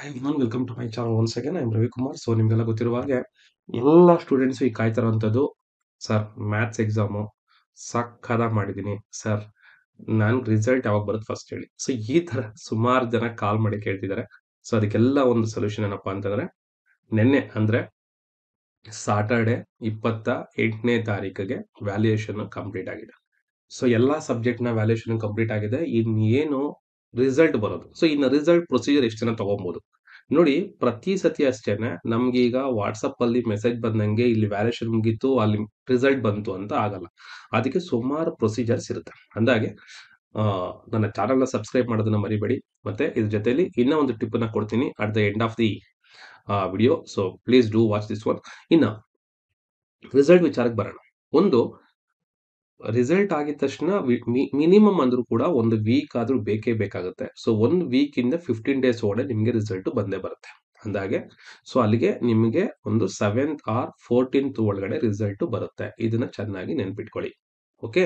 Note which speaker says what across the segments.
Speaker 1: Hi everyone, welcome to my channel once again. I'm Ravikumar. So ನಿಮ್ಗೆಲ್ಲ ಗೊತ್ತಿರುವ ಹಾಗೆ ಎಲ್ಲ ಸ್ಟೂಡೆಂಟ್ಸ್ ಈಗ ಕಾಯ್ತಾ ಇರೋಂಥದ್ದು ಸರ್ ಮ್ಯಾಥ್ಸ್ ಎಕ್ಸಾಮು ಸಕ್ಕದಾಗಿ ಮಾಡಿದ್ದೀನಿ ಸರ್. ನನ್ ರಿಸಲ್ಟ್ ಯಾವಾಗ ಬರುತ್ತೆ ಫಸ್ಟ್ ಹೇಳಿ. ಸೊ ಈ ತರ ಸುಮಾರು ಜನ ಕಾಲ್ ಮಾಡಿ ಕೇಳ್ತಿದ್ದಾರೆ. ಸೊ ಅದಕ್ಕೆಲ್ಲ ಒಂದು ಸೊಲ್ಯೂಷನ್ ಏನಪ್ಪಾ ಅಂತಂದ್ರೆ ನಿನ್ನೆ ಅಂದ್ರೆ ಸಾಟರ್ಡೆ 28ನೇ ತಾರೀಕಿಗೆ ವ್ಯಾಲ್ಯೂಯೇಷನ್ ಕಂಪ್ಲೀಟ್ ಆಗಿದೆ. ಸೊ ಎಲ್ಲಾ ಸಬ್ಜೆಕ್ಟ್ ನ ವ್ಯಾಲ್ಯೂಯೇಷನ್ ಕಂಪ್ಲೀಟ್ ಆಗಿದೆ. ಇನ್ನೇನು ರಿಸಲ್ಟ್ ಬರೋದು. ಸೊ ಇನ್ನು ರಿಸಲ್ಟ್ ಪ್ರೊಸೀಜರ್ ಎಷ್ಟು ಜನ ತಗೊಬಹುದು ನೋಡಿ. ಪ್ರತಿ ಸತಿ ಅಷ್ಟೇನೆ ನಮ್ಗೆ ಈಗ ವಾಟ್ಸಪ್ ಅಲ್ಲಿ ಮೆಸೇಜ್ ಬಂದಂಗೆ ಇಲ್ಲಿ ವ್ಯಾಲ್ಯೂಯೇಷನ್ ಮುಗೀತು ಅಲ್ಲಿ ರಿಸಲ್ಟ್ ಬಂತು ಅಂತ ಆಗಲ್ಲ. ಅದಕ್ಕೆ ಸುಮಾರು ಪ್ರೊಸೀಜರ್ಸ್ ಇರುತ್ತೆ. ಅಂದಾಗೆ ನನ್ನ ಚಾನಲ್ ನ ಸಬ್ಸ್ಕ್ರೈಬ್ ಮಾಡೋದನ್ನ ಮರಿಬೇಡಿ. ಮತ್ತೆ ಇದ್ರ ಜೊತೆಲಿ ಇನ್ನೂ ಒಂದು ಟಿಪ್ ನ ಕೊಡ್ತೀನಿ at the end of the video. So please do watch this one. ಇನ್ನ ರಿಸಲ್ಟ್ ವಿಚಾರಕ್ಕೆ ಬರೋಣ. ಒಂದು ರಿಸಲ್ಟ್ ಆಗಿದ ತಕ್ಷಣ ಮಿನಿಮಮ್ ಅಂದ್ರೂ ಕೂಡ ಒಂದು ವೀಕ್ ಆದ್ರೂ ಬೇಕೇ ಬೇಕಾಗುತ್ತೆ. ಸೊ 1 ವೀಕ್ ಇಂದ 15 ಡೇಸ್ ಒಳಗಡೆ ನಿಮ್ಗೆ ರಿಸಲ್ಟ್ ಬಂದೇ ಬರುತ್ತೆ ಅಂದಾಗೆ. ಸೊ ಅಲ್ಲಿಗೆ ನಿಮಗೆ ಒಂದು 7th ಆರ್ 14th ಒಳಗಡೆ ರಿಸಲ್ಟ್ ಬರುತ್ತೆ. ಇದನ್ನ ಚೆನ್ನಾಗಿ ನೆನ್ಪಿಟ್ಕೊಳ್ಳಿ. Okay.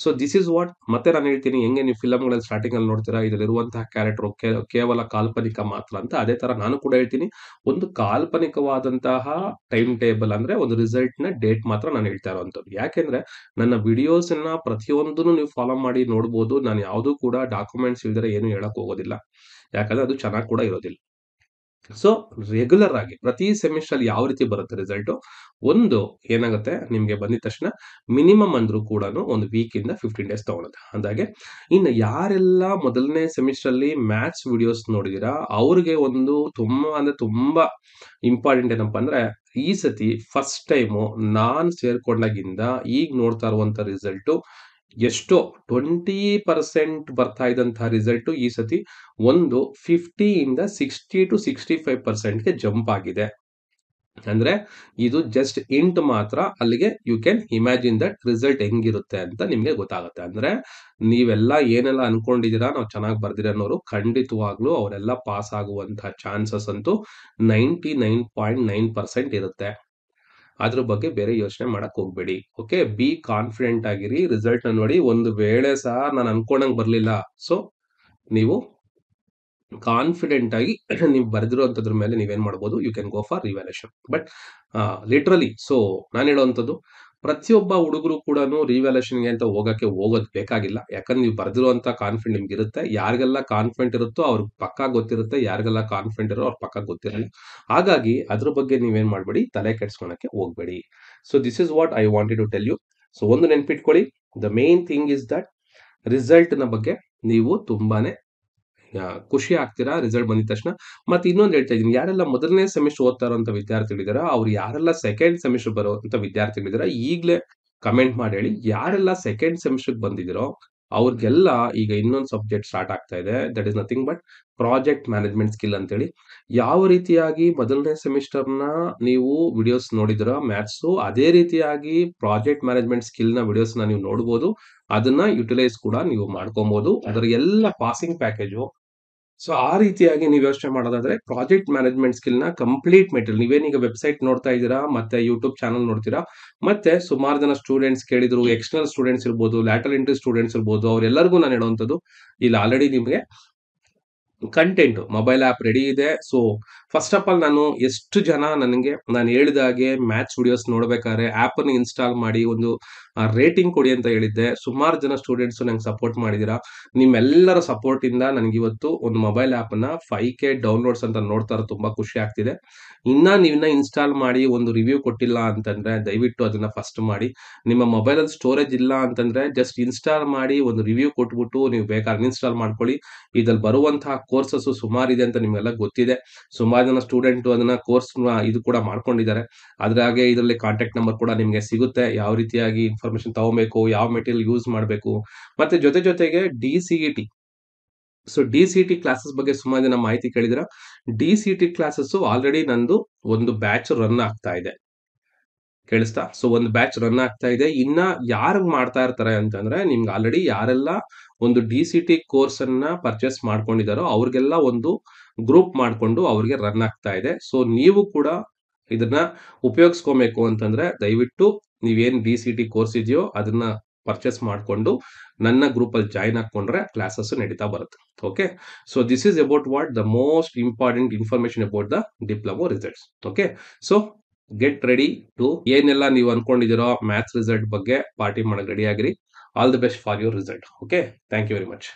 Speaker 1: So this is what. ಮತ್ತೆ ನಾನು ಹೇಳ್ತೀನಿ ಹೆಂಗೆ ನೀವು ಫಿಲಮ್ಗಳಲ್ಲಿ ಸ್ಟಾರ್ಟಿಂಗ್ ಅಲ್ಲಿ ನೋಡ್ತೀರಾ ಇದರಲ್ಲಿರುವಂತಹ ಕ್ಯಾರೆಕ್ಟರ್ ಕೇವಲ ಕಾಲ್ಪನಿಕ ಮಾತ್ರ ಅಂತ. ಅದೇ ತರ ನಾನು ಕೂಡ ಹೇಳ್ತೀನಿ ಒಂದು ಕಾಲ್ಪನಿಕವಾದಂತಹ ಟೈಮ್ ಟೇಬಲ್ ಅಂದ್ರೆ ಒಂದು ರಿಸಲ್ಟ್ ನ ಡೇಟ್ ಮಾತ್ರ ನಾನು ಹೇಳ್ತಾ ಇರುವಂತದ್ದು. ಯಾಕೆಂದ್ರೆ ನನ್ನ ವಿಡಿಯೋಸ್ ನ ಪ್ರತಿಯೊಂದನ್ನು ನೀವು ಫಾಲೋ ಮಾಡಿ ನೋಡ್ಬೋದು. ನಾನು ಯಾವ್ದು ಕೂಡ ಡಾಕ್ಯುಮೆಂಟ್ಸ್ ಇಲ್ದರೆ ಏನು ಹೇಳಕ್ ಹೋಗೋದಿಲ್ಲ. ಯಾಕಂದ್ರೆ ಅದು ಚೆನ್ನಾಗಿ ಕೂಡ ಇರೋದಿಲ್ಲ. ಸೊ ರೆಗ್ಯುಲರ್ ಆಗಿ ಪ್ರತಿ ಸೆಮಿಸ್ಟರ್ ಅಲ್ಲಿ ಯಾವ ರೀತಿ ಬರುತ್ತೆ ರಿಸಲ್ಟ್, ಒಂದು ಏನಾಗುತ್ತೆ ನಿಮ್ಗೆ ಬಂದಿದ ತಕ್ಷಣ ಮಿನಿಮಮ್ ಅಂದ್ರೂ ಕೂಡ ಒಂದು ವೀಕ್ ಇಂದ 15 ಡೇಸ್ ತಗೊಳುತ್ತೆ ಅಂದಾಗೆ. ಇನ್ನು ಯಾರೆಲ್ಲ ಮೊದಲನೇ ಸೆಮಿಸ್ಟರ್ ಅಲ್ಲಿ ಮ್ಯಾಥ್ಸ್ ವಿಡಿಯೋಸ್ ನೋಡಿದೀರಾ ಅವ್ರಿಗೆ ಒಂದು ತುಂಬಾ ಇಂಪಾರ್ಟೆಂಟ್ ಏನಪ್ಪಾ ಅಂದ್ರೆ ಈ ಸತಿ ಫಸ್ಟ್ ಟೈಮು ನಾನ್ ಸೇರ್ಕೊಂಡಾಗಿಂದ ಈಗ ನೋಡ್ತಾ ಇರುವಂತ ರಿಸಲ್ಟ್ ಎಷ್ಟೋ 20% ಬರ್ತಾ ಇದ್ದಂತಹ ರಿಸಲ್ಟ್ ಈ ಸತಿ ಒಂದು 50 ಇಂದ 60 to 65% ಗೆ ಜಂಪ್ ಆಗಿದೆ. ಅಂದ್ರೆ ಇದು ಜಸ್ಟ್ ಇಂಟ್ ಮಾತ್ರ. ಅಲ್ಲಿಗೆ you can imagine that result ಹೆಂಗಿರುತ್ತೆ ಅಂತ ನಿಮ್ಗೆ ಗೊತ್ತಾಗುತ್ತೆ. ಅಂದ್ರೆ ನೀವೆಲ್ಲ ಏನೆಲ್ಲ ಅನ್ಕೊಂಡಿದೀರಾ ನಾವು ಚೆನ್ನಾಗಿ ಬರ್ದಿರ ಅನ್ನೋರು ಖಂಡಿತವಾಗ್ಲೂ ಅವರೆಲ್ಲ ಪಾಸ್ ಆಗುವಂತಹ ಚಾನ್ಸಸ್ ಅಂತೂ 99.9% ಇರುತ್ತೆ. ಅದ್ರ ಬಗ್ಗೆ ಬೇರೆ ಯೋಚನೆ ಮಾಡಕ್ ಹೋಗ್ಬೇಡಿ. ಓಕೆ, ಬಿ ಕಾನ್ಫಿಡೆಂಟ್ ಆಗಿರಿ. ರಿಸಲ್ಟ್ ನ ನೋಡಿ. ಒಂದು ವೇಳೆ ಸಹ ನಾನು ಅನ್ಕೊಂಡಂಗ್ ಬರ್ಲಿಲ್ಲ, ಸೊ ನೀವು ಕಾನ್ಫಿಡೆಂಟ್ ಆಗಿ ನೀವು ಬರೆದಿರುವಂತದ್ರ ಮೇಲೆ ನೀವೇನ್ ಮಾಡ್ಬೋದು, you can go for revaluation. But literally so ನಾನು ಹೇಳುವಂತದ್ದು ಪ್ರತಿಯೊಬ್ಬ ಹುಡುಗರು ಕೂಡ ರಿವ್ಯಾಲ್ಯೂಯೇಷನ್ಗೆ ಅಂತ ಹೋಗೋದು ಬೇಕಾಗಿಲ್ಲ. ಯಾಕಂದ್ರೆ ನೀವು ಬರೆದಿರುವಂತ ಕಾನ್ಫಿಡೆಂಟ್ ನಿಮ್ಗೆ ಇರುತ್ತೆ. ಯಾರಿಗೆಲ್ಲ ಕಾನ್ಫಿಡೆಂಟ್ ಇರುತ್ತೋ ಅವ್ರಿಗೆ ಪಕ್ಕಾ ಗೊತ್ತಿರುತ್ತೆ, ಯಾರಿಗೆಲ್ಲ ಕಾನ್ಫಿಡೆಂಟ್ ಇರೋ ಅವ್ರ ಪಕ್ಕ ಗೊತ್ತಿರಲ್ಲ. ಹಾಗಾಗಿ ಅದ್ರ ಬಗ್ಗೆ ನೀವೇನ್ ಮಾಡ್ಬೇಡಿ, ತಲೆ ಕೆಡ್ಸ್ಕೊಳಕ್ಕೆ ಹೋಗ್ಬೇಡಿ. So this is what I wanted to tell you. So ಒಂದು ನೆನ್ಪಿಟ್ಕೊಳ್ಳಿ, the main thing is that result ನ ಬಗ್ಗೆ ನೀವು ತುಂಬಾನೇ ಖುಷಿ ಆಗ್ತೀರಾ ರಿಸಲ್ಟ್ ಬಂದಿದ ತಕ್ಷಣ. ಮತ್ತೆ ಇನ್ನೊಂದು ಹೇಳ್ತಾ ಇದೀನಿ, ಯಾರೆಲ್ಲ ಮೊದಲನೇ ಸೆಮಿಸ್ಟರ್ ಓದ್ತಾ ಇರೋಂಥ ವಿದ್ಯಾರ್ಥಿಗಳಿದಾರ ಅವ್ರು ಯಾರೆಲ್ಲ ಸೆಕೆಂಡ್ ಸೆಮಿಸ್ಟರ್ ಬರುವಂತ ವಿದ್ಯಾರ್ಥಿಗಳಿದಾರ ಈಗಲೇ ಕಮೆಂಟ್ ಮಾಡಿ ಹೇಳಿ. ಯಾರೆಲ್ಲ ಸೆಕೆಂಡ್ ಸೆಮಿಸ್ಟರ್ ಬಂದಿದಿರೋ ಅವ್ರಿಗೆಲ್ಲ ಈಗ ಇನ್ನೊಂದು ಸಬ್ಜೆಕ್ಟ್ ಸ್ಟಾರ್ಟ್ ಆಗ್ತಾ ಇದೆ. That is nothing but project management skill ಅಂತೇಳಿ. ಯಾವ ರೀತಿಯಾಗಿ ಮೊದಲನೇ ಸೆಮಿಸ್ಟರ್ ನ ನೀವು ವಿಡಿಯೋಸ್ ನೋಡಿದಿರ ಮ್ಯಾಥ್ಸ್, ಅದೇ ರೀತಿಯಾಗಿ ಪ್ರಾಜೆಕ್ಟ್ ಮ್ಯಾನೇಜ್ಮೆಂಟ್ ಸ್ಕಿಲ್ ನ ವಿಡಿಯೋಸ್ ನ ನೀವು ನೋಡಬಹುದು. ಅದನ್ನ ಯುಟಿಲೈಸ್ ಕೂಡ ನೀವು ಮಾಡ್ಕೊಬಹುದು. ಅದರ ಎಲ್ಲ ಪಾಸಿಂಗ್ ಪ್ಯಾಕೇಜು. ಸೊ ಆ ರೀತಿಯಾಗಿ ನೀವು ಯೋಚನೆ ಮಾಡೋದಾದ್ರೆ ಪ್ರಾಜೆಕ್ಟ್ ಮ್ಯಾನೇಜ್ಮೆಂಟ್ ಸ್ಕಿಲ್ ನ ಕಂಪ್ಲೀಟ್ ಮೆಟೀರಿಯಲ್ ನೀವೇನೀಗ ವೆಬ್ಸೈಟ್ ನೋಡ್ತಾ ಇದ್ದೀರಾ, ಮತ್ತೆ ಯೂಟ್ಯೂಬ್ ಚಾನಲ್ ನೋಡ್ತೀರಾ, ಮತ್ತೆ ಸುಮಾರು ಜನ ಸ್ಟೂಡೆಂಟ್ಸ್ ಕೇಳಿದ್ರು, ಎಕ್ಸ್ಟರ್ನಲ್ ಸ್ಟೂಡೆಂಟ್ಸ್ ಇರ್ಬೋದು, ಲ್ಯಾಟರಲ್ ಎಂಟ್ರಿ ಸ್ಟೂಡೆಂಟ್ಸ್ ಇರ್ಬೋದು, ಅವ್ರೆಲ್ಲರಿಗೂ ನಾನು ಹೇಳುವಂಥದ್ದು ಇಲ್ಲಿ ಆಲ್ರೆಡಿ ನಿಮಗೆ ಕಂಟೆಂಟ್ ಮೊಬೈಲ್ ಆಪ್ ರೆಡಿ ಇದೆ. ಸೊ ಫಸ್ಟ್ ಆಫ್ ಆಲ್ ಎಷ್ಟು ಜನ ನನಗೆ ನಾನು ಹೇಳಿದಾಗೆ ಮ್ಯಾಥ್ಸ್ ವಿಡಿಯೋಸ್ ನೋಡ್ಬೇಕಾದ್ರೆ ಆಪ್ ಅನ್ನು ಇನ್ಸ್ಟಾಲ್ ಮಾಡಿ ಒಂದು ರೇಟಿಂಗ್ ಕೊಡಿ ಅಂತ ಹೇಳಿದ್ದೆ. ಸುಮಾರು ಜನ ಸ್ಟೂಡೆಂಟ್ಸ್ ನಂಗೆ ಸಪೋರ್ಟ್ ಮಾಡಿದೀರಾ. ನಿಮ್ಮೆಲ್ಲರ ಸಪೋರ್ಟ್ ಇಂದ ನನಗೆ ಇವತ್ತು ಒಂದು ಮೊಬೈಲ್ ಆಪ್ ನ 5K ಡೌನ್ಲೋಡ್ಸ್ ಅಂತ ನೋಡ್ತಾ ಇರೋ ತುಂಬಾ ಖುಷಿ ಆಗ್ತಿದೆ. ನೀವಿನ್ನ ಇನ್ಸ್ಟಾಲ್ ಮಾಡಿ ಒಂದು ರಿವ್ಯೂ ಕೊಟ್ಟಿಲ್ಲ ಅಂತಂದ್ರೆ ದಯವಿಟ್ಟು ಅದನ್ನ ಫಸ್ಟ್ ಮಾಡಿ. ನಿಮ್ಮ ಮೊಬೈಲ್ ಅಲ್ಲಿ ಸ್ಟೋರೇಜ್ ಇಲ್ಲ ಅಂತಂದ್ರೆ ಜಸ್ಟ್ ಇನ್ಸ್ಟಾಲ್ ಮಾಡಿ ಒಂದು ರಿವ್ಯೂ ಕೊಟ್ಬಿಟ್ಟು ನೀವು ಬೇಕಾದ್ರೆ ಇನ್ಸ್ಟಾಲ್ ಮಾಡ್ಕೊಳ್ಳಿ. ಇದ್ರಲ್ಲಿ ಬರುವಂತಹ ಕೋರ್ಸಸ್ ಸುಮಾರು ಇದೆ ಅಂತ ನಿಮ್ಗೆಲ್ಲ ಗೊತ್ತಿದೆ. ಸುಮಾರು ಜನ ಸ್ಟೂಡೆಂಟ್ ಅದನ್ನ ಕೋರ್ಸ್ ಇದು ಕೂಡ ಮಾಡ್ಕೊಂಡಿದ್ದಾರೆ. ಅದ್ರಾಗೆ ಇದರಲ್ಲಿ ಕಾಂಟ್ಯಾಕ್ಟ್ ನಂಬರ್ ಕೂಡ ನಿಮ್ಗೆ ಸಿಗುತ್ತೆ. ಯಾವ ರೀತಿಯಾಗಿ ಇನ್ಫಾರ್ಮೇಶನ್ ತಗೋಬೇಕು, ಯಾವ ಮೆಟೀರಿಯಲ್ ಯೂಸ್ ಮಾಡಬೇಕು, ಮತ್ತೆ ಜೊತೆಗೆ DCET. ಸೊ DCET ಕ್ಲಾಸಸ್ ಬಗ್ಗೆ ಸುಮಾರು ಜನ ಮಾಹಿತಿ ಕೇಳಿದಿರ. DCET ಕ್ಲಾಸಸ್ ಆಲ್ರೆಡಿ ನಂದು ಒಂದು ಬ್ಯಾಚ್ ರನ್ ಆಗ್ತಾ ಇದೆ. ಕೇಳಿಸ್ತಾ? ಸೊ ಒಂದು ಬ್ಯಾಚ್ ರನ್ ಆಗ್ತಾ ಇದೆ. ಇನ್ನ ಯಾರು ಮಾಡ್ತಾ ಇರ್ತಾರೆ ಅಂತಂದ್ರೆ ನಿಮ್ಗೆ ಆಲ್ರೆಡಿ ಯಾರೆಲ್ಲ ಒಂದು DCET ಕೋರ್ಸ್ ಅನ್ನ ಪರ್ಚೇಸ್ ಮಾಡ್ಕೊಂಡಿದಾರೋ ಅವ್ರಿಗೆಲ್ಲ ಒಂದು ಗ್ರೂಪ್ ಮಾಡ್ಕೊಂಡು ಅವ್ರಿಗೆ ರನ್ ಆಗ್ತಾ ಇದೆ. ಸೊ ನೀವು ಕೂಡ ಇದನ್ನ ಉಪಯೋಗಿಸ್ಕೊಬೇಕು ಅಂತಂದ್ರೆ ದಯವಿಟ್ಟು ನೀವೇನ್ DCET ಕೋರ್ಸ್ ಇದೆಯೋ ಅದನ್ನ ಪರ್ಚೇಸ್ ಮಾಡಿಕೊಂಡು ನನ್ನ ಗ್ರೂಪಲ್ಲಿ ಜಾಯ್ನ್ ಹಾಕೊಂಡ್ರೆ ಕ್ಲಾಸಸ್ ನಡೀತಾ ಬರುತ್ತೆ. Okay, so this is about what the most important information about the diploma results. Okay, so get ready to ಏನೆಲ್ಲ ನೀವು ಅನ್ಕೊಂಡಿದ್ದೀರೋ ಮ್ಯಾಥ್ಸ್ ರಿಸಲ್ಟ್ ಬಗ್ಗೆ ಪಾರ್ಟಿ ಮಾಡಕ್ಕೆ ರೆಡಿ ಆಗಿರಿ. All the best for your result. Okay, thank you very much.